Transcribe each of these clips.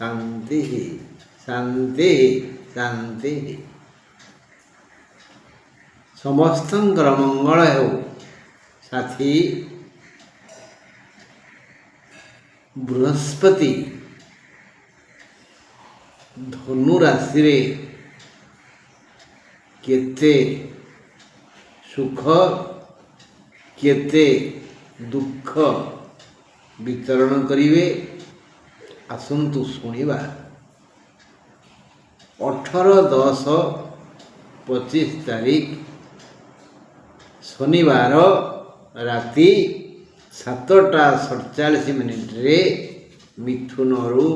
शांति शांति शांति समस्तंकर मंगल हो। साथी बृहस्पति धनु राशि रे केते सुख केते दुख वितरण करिवे आसंतु शुणिबा। 18-10-25 तारीख शनिवार राति 7:47 रे मिथुन रु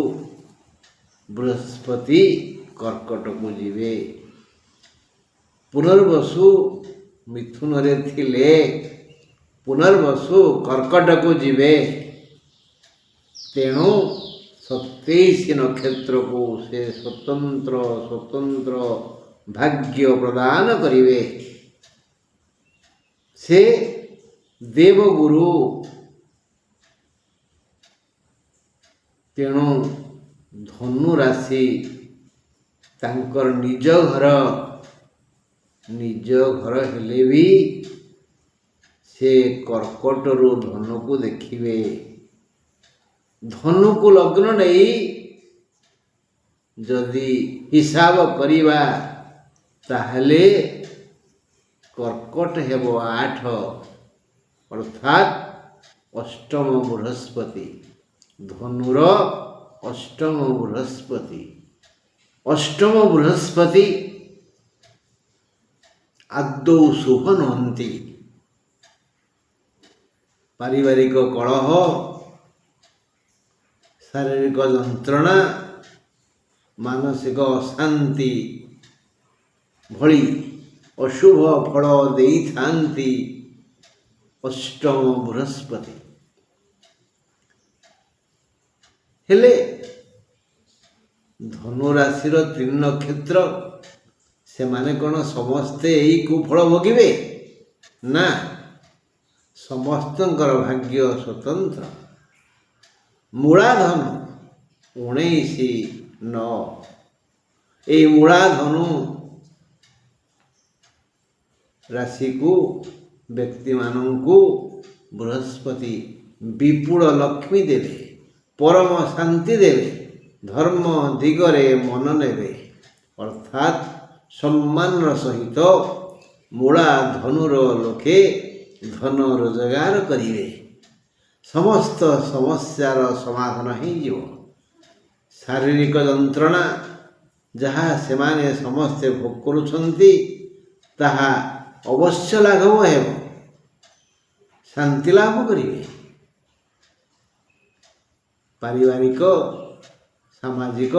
बृहस्पति कर्कट को जीवे। पुनर्वसु मिथुन रे थिले पुनर्वसु कर्कट को जीवे। तेणु 27 नक्षत्र को से स्वतंत्र स्वतंत्र भाग्य प्रदान करिवे। से देवगुरु। तेणु धनु राशि तांकर निज घर हेले भी से कर्कट रु धनु को देखिवे। धनु को लग्न नहीं जदि हिसाब करिबा ताहले कर्कट हेबो 8 अर्थात अष्टम बृहस्पति। धनुर अष्टम बृहस्पति। अष्टम बृहस्पति आदौ शुभ नहंती। पारिवारिक कलह शारीरिक जंत्रणा मानसिक अशांति भली अशुभ फल देई थांती अष्टम बृहस्पति। हेले धनु राशि 3 नक्षत्र से माने कौन समस्ते यही कुफल भोगिबे ना। समस्तंकर भाग्य स्वतंत्र। मूलाधन 19-9 ये मूलाधनु राशि को व्यक्ति मानू बृहस्पति विपुल लक्ष्मी देवे परम शांति देवे धर्म दिगरे मन नेबे अर्थात सम्मान सहित मूला धनुर लोके धन रोजगार करिवे। समस्त समस्यार समाधान हो। शारीरिक जंत्रणा जहाँ सेमाने समस्ते भोग करुछंती ताहा अवश्य लाघव हेब। शांति लाभ करिवे। पारिवारिक सामाजिक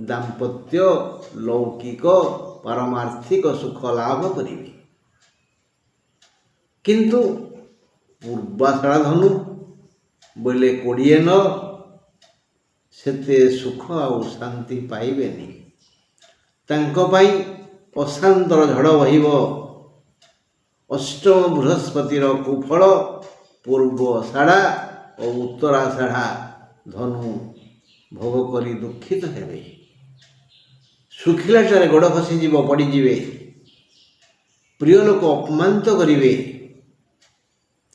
दाम्पत्य लौकिक पारमार्थिक सुख लाभ करिवे। किंतु पूर्वाषाढ़ा धनु बोले 20 सेते सुख आउ शांति पाइबेनी। तांको पाई अशांतर झड़ बहिब। अष्टम बृहस्पतिर कुफल पूर्वाषाढ़ा और उत्तराषाढ़ा धनु भोग करी दुखित हेबे। सुखिलाटारे गोड़ खसी जीव पड़ीजिवे। प्रिय लोक अपमानित करिवे।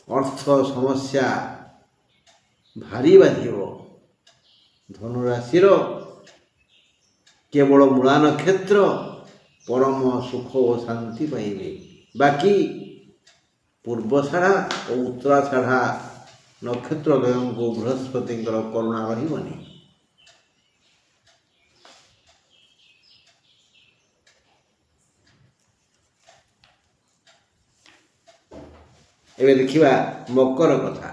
अर्थ समस्या भारी बाधिब। धनुराशि केवल मूला नक्षत्र परम सुख और शांति पाइबे। बाकी पूर्वाषाढ़ा और उत्तराषाढ़ा नक्षत्र द्वयों को बृहस्पति करुणा रही। एवं देखिबा मकर कथा।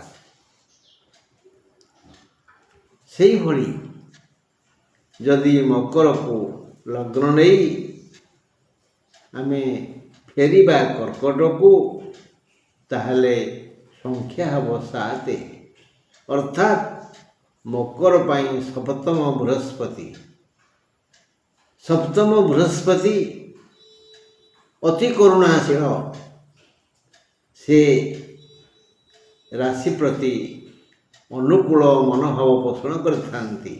से भली जदि मकर को लग्न नहीं आमे फेरिबा कर्कट को ताहले संख्या हब 7 अर्थात मकर पाई सप्तम बृहस्पति। सप्तम बृहस्पति अति करुणाशील। से राशि प्रति अनुकूल मनोभाव पोषण करथांती।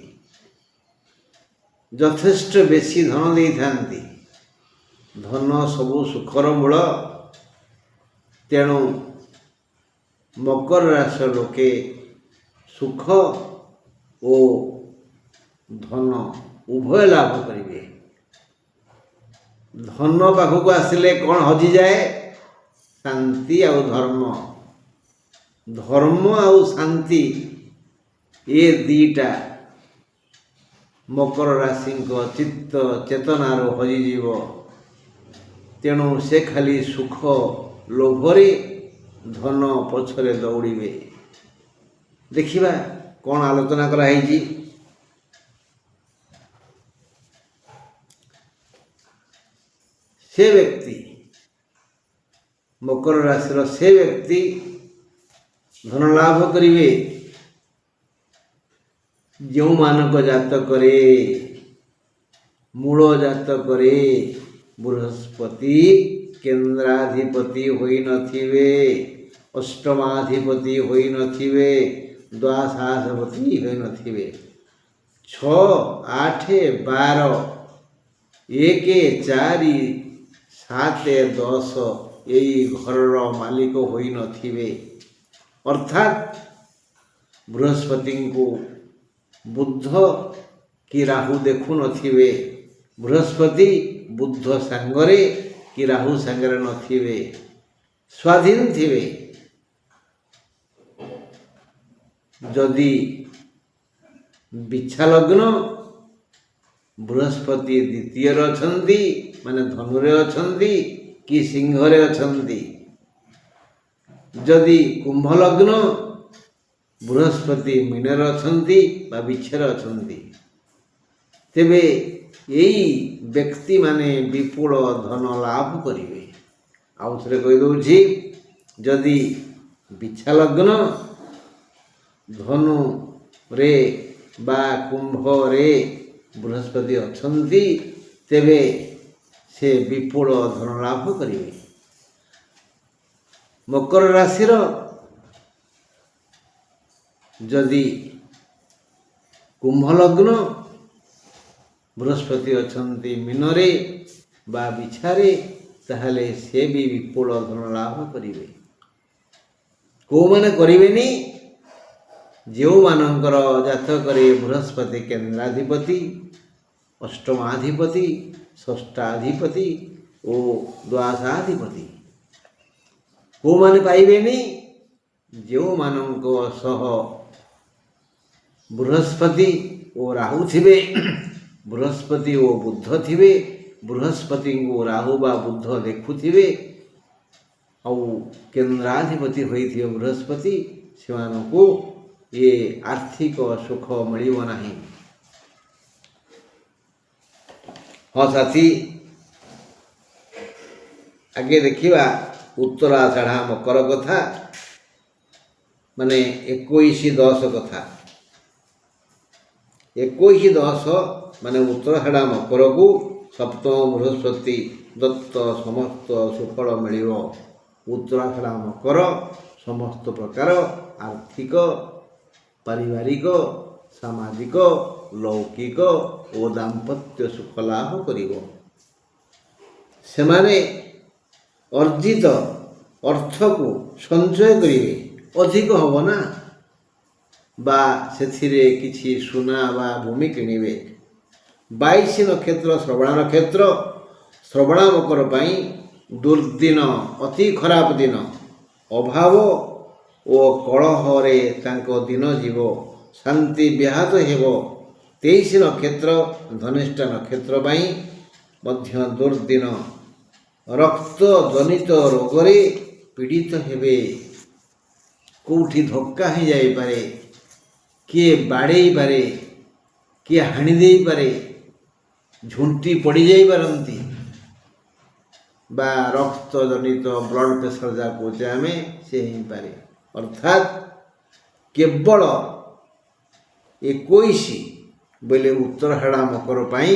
ଯଥେଷ୍ଟ ବେଶୀ ଧନ ଦେଇଥାନ୍ତି। ଧନ ସବୁ ସୁଖର ମୂଳ। ତେଣୁ ମକର ରାଶିର ଲୋକେ ସୁଖ ଓ ଧନ ଉଭୟ ଲାଭ କରିବେ। ଧନ ପାଖକୁ ଆସିଲେ କ'ଣ ହଜିଯାଏ? ଶାନ୍ତି ଆଉ ଧର୍ମ। ଧର୍ମ ଆଉ ଶାନ୍ତି ଏ ଦୁଇଟା ମକର ରାଶିଙ୍କ ଚିତ୍ତ ଚେତନାରୁ ହଜିଯିବ। ତେଣୁ ସେ ଖାଲି ସୁଖ ଲୋଭରେ ଧନ ପଛରେ ଦୌଡ଼ିବେ। ଦେଖିବା କ'ଣ ଆଲୋଚନା କରାହେଇଛି। ସେ ବ୍ୟକ୍ତି, ମକର ରାଶିର ସେ ବ୍ୟକ୍ତି ଧନ ଲାଭ କରିବେ ଯେଉଁମାନଙ୍କ ଜାତକରେ ମୂଳ ଜାତକରେ ବୃହସ୍ପତି କେନ୍ଦ୍ରାଧିପତି ହୋଇନଥିବେ, ଅଷ୍ଟମାଧିପତି ହୋଇନଥିବେ, ଦ୍ୱାଦଶାଧିପତି ହୋଇନଥିବେ। 6, 8, 12, 1, 4, 7, 10 ଏଇ ଘରର ମାଲିକ ହୋଇନଥିବେ। ଅର୍ଥାତ୍ ବୃହସ୍ପତିଙ୍କୁ ବୁଧ କି ରାହୁ ଦେଖୁନଥିବେ, ବୃହସ୍ପତି ବୁଧ ସାଙ୍ଗରେ କି ରାହୁ ସାଙ୍ଗରେ ନଥିବେ, ସ୍ୱାଧୀନ ଥିବେ। ଯଦି ବିଛା ଲଗ୍ନ ବୃହସ୍ପତି ଦ୍ୱିତୀୟରେ ଅଛନ୍ତି, ମାନେ ଧନୁରେ ଅଛନ୍ତି କି ସିଂହରେ ଅଛନ୍ତି। ଯଦି କୁମ୍ଭ ଲଗ୍ନ ବୃହସ୍ପତି ମୀନରେ ଅଛନ୍ତି ବା ବିଛରେ ଅଛନ୍ତି, ତେବେ ଏଇ ବ୍ୟକ୍ତିମାନେ ବିପୁଳ ଧନ ଲାଭ କରିବେ। ଆଉ ଥରେ କହିଦେଉଛି, ଯଦି ବିଛା ଲଗ୍ନ ଧନୁରେ ବା କୁମ୍ଭରେ ବୃହସ୍ପତି ଅଛନ୍ତି, ତେବେ ସେ ବିପୁଳ ଧନ ଲାଭ କରିବେ। ମକର ରାଶିର ଯଦି କୁମ୍ଭ ଲଗ୍ନ ବୃହସ୍ପତି ଅଛନ୍ତି ମୀନରେ ବା ବିଛାରେ, ତାହେଲେ ସେ ବି ବିପୁଳ ଧନ ଲାଭ କରିବେ। କେଉଁମାନେ କରିବେନି? ଯେଉଁମାନଙ୍କର ଜାତକରେ ବୃହସ୍ପତି କେନ୍ଦ୍ରାଧିପତି, ଅଷ୍ଟମାଧିପତି, ଷଷ୍ଠାଧିପତି ଓ ଦ୍ୱାଦଶାଧିପତି। କେଉଁମାନେ ପାଇବେନି? ଯେଉଁମାନଙ୍କ ସହ ବୃହସ୍ପତି ଓ ରାହୁ ଥିବେ, ବୃହସ୍ପତି ଓ ବୁଧ ଥିବେ, ବୃହସ୍ପତିଙ୍କୁ ରାହୁ ବା ବୁଧ ଦେଖୁଥିବେ ଆଉ କେନ୍ଦ୍ରାଧିପତି ହୋଇଥିବେ ବୃହସ୍ପତି, ସେମାନଙ୍କୁ ଏ ଆର୍ଥିକ ସୁଖ ମିଳିବ ନାହିଁ। ହଁ ସାଥୀ, ଆଗେ ଦେଖିବା ଉତ୍ତରାଷାଢ଼ା ମକର କଥା, ମାନେ 21-10 କଥା। 21-10 ମାନେ ଉତ୍ତରାଷାଢ଼ା ମକରକୁ ସପ୍ତମ ବୃହସ୍ପତି ଦତ୍ତ ସମସ୍ତ ସୁଫଳ ମିଳିବ। ଉତ୍ତରାଷାଢ଼ା ମକର ସମସ୍ତ ପ୍ରକାର ଆର୍ଥିକ, ପାରିବାରିକ, ସାମାଜିକ, ଲୌକିକ ଓ ଦାମ୍ପତ୍ୟ ସୁଖ ଲାଭ କରିବ। ସେମାନେ ଅର୍ଜିତ ଅର୍ଥକୁ ସଞ୍ଚୟ କରିବେ, ଅଧିକ ହେବ ନା, ବା ସେଥିରେ କିଛି ସୁନା ବା ଭୂମି କିଣିବେ। 22 ନକ୍ଷତ୍ର ଶ୍ରବଣ ନକ୍ଷତ୍ର। ଶ୍ରବଣ ମକର ପାଇଁ ଦୁର୍ଦିନ, ଅତି ଖରାପ ଦିନ, ଅଭାବ ଓ କଳହରେ ତାଙ୍କ ଦିନ ଯିବ, ଶାନ୍ତି ବ୍ୟାହତ ହେବ। 23 ନକ୍ଷତ୍ର ଧନିଷ୍ଠା ନକ୍ଷତ୍ର ପାଇଁ ମଧ୍ୟ ଦୁର୍ଦିନ, ରକ୍ତ ଜନିତ ରୋଗରେ ପୀଡ଼ିତ ହେବେ। କେଉଁଠି ଧକ୍କା ହୋଇଯାଇପାରେ, କିଏ ବାଡ଼େଇ ପାରେ, କିଏ ହାଣି ଦେଇପାରେ, ଝୁଣ୍ଟି ପଡ଼ିଯାଇପାରନ୍ତି, ବା ରକ୍ତ ଜନିତ ବ୍ଲଡ଼ ପ୍ରେସର ଯାହା କହୁଛେ ଆମେ, ସେ ହେଇପାରେ। ଅର୍ଥାତ୍ କେବଳ 21 ବୋଇଲେ ଉତ୍ତରାଷାଢ଼ା ମକର ପାଇଁ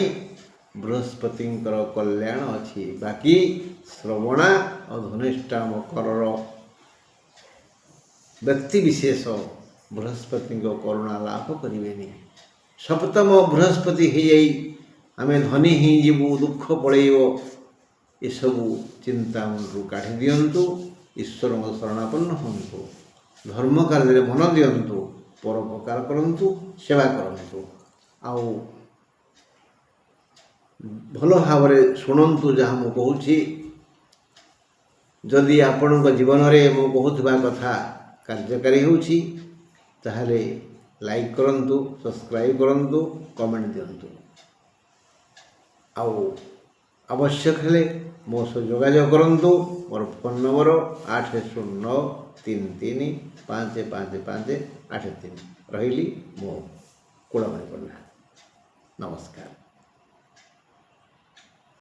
ବୃହସ୍ପତିଙ୍କର କଲ୍ୟାଣ ଅଛି। ବାକି ଶ୍ରବଣା ଓ ଧନିଷ୍ଠା ମକରର ବ୍ୟକ୍ତିବିଶେଷ ବୃହସ୍ପତିଙ୍କ କରୁଣା ଲାଭ କରିବେନି। ସପ୍ତମ ବୃହସ୍ପତି ହେଇଯାଇ ଆମେ ଧନୀ ହେଇଯିବୁ, ଦୁଃଖ ପଳେଇବ, ଏସବୁ ଚିନ୍ତା ମୁଣ୍ଡରୁ କାଢ଼ି ଦିଅନ୍ତୁ। ଈଶ୍ୱରଙ୍କ ଶରଣାପନ୍ନ ହୁଅନ୍ତୁ, ଧର୍ମ କାର୍ଯ୍ୟରେ ମନ ଦିଅନ୍ତୁ, ପରୋପକାର କରନ୍ତୁ, ସେବା କରନ୍ତୁ। ଆଉ ଭଲ ଭାବରେ ଶୁଣନ୍ତୁ ଯାହା ମୁଁ କହୁଛି। ଯଦି ଆପଣଙ୍କ ଜୀବନରେ ମୁଁ କହୁଥିବା କଥା କାର୍ଯ୍ୟକାରୀ ହେଉଛି ତାହେଲେ ଲାଇକ୍ କରନ୍ତୁ, ସବସ୍କ୍ରାଇବ୍ କରନ୍ତୁ, କମେଣ୍ଟ ଦିଅନ୍ତୁ। ଆଉ ଆବଶ୍ୟକ ହେଲେ ମୋ ସହ ଯୋଗାଯୋଗ କରନ୍ତୁ। ମୋର ଫୋନ୍ ନମ୍ବର 8093355583। ରହିଲି, ମୋ କୁଳମଣି ପଣ୍ଡା। ନମସ୍କାର।